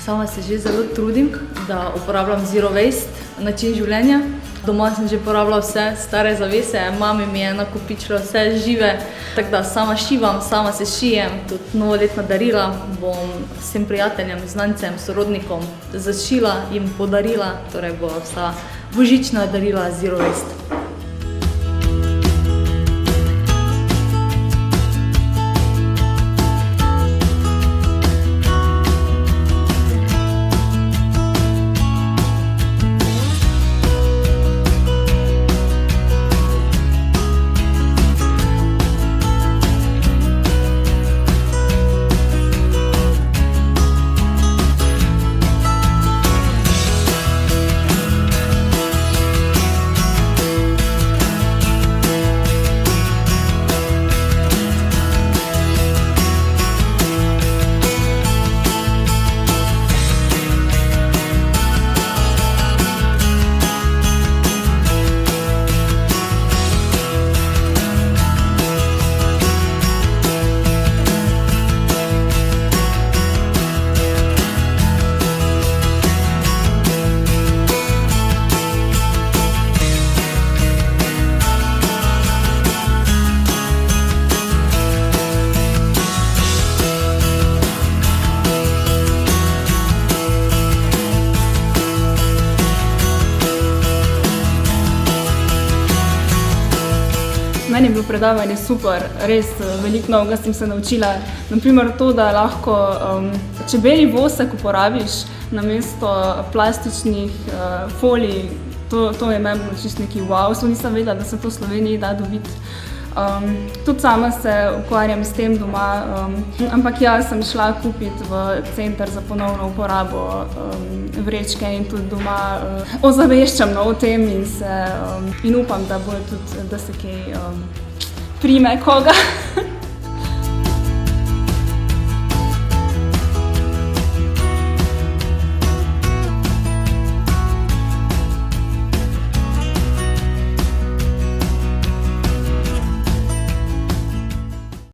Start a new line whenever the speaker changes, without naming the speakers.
Sama se že zelo trudim, da uporabljam zero waste način življenja. Doma sem že porabila vse stare zavese, mami mi je nakopičila vse žive, tako da sama šivam, sama se šijem, tudi novoletna darila bom vsem prijateljem, znancem, sorodnikom zašila in podarila, torej bo vsa božična darila zero waste.
Meni je bilo predavanje super, res veliko novega sem se naučila. Naprimer to, da lahko čebelji vosek uporabiš namesto plastičnih folij, to je meni čisto neki wow, nisem vedela, da se to v Sloveniji da dobiti. Tudi sama se ukvarjam s tem doma, ampak jaz sem šla kupiti v center za ponovno uporabo vrečke in tudi doma ozaveščam o tem in upam, da bo tudi, da se kaj prime koga.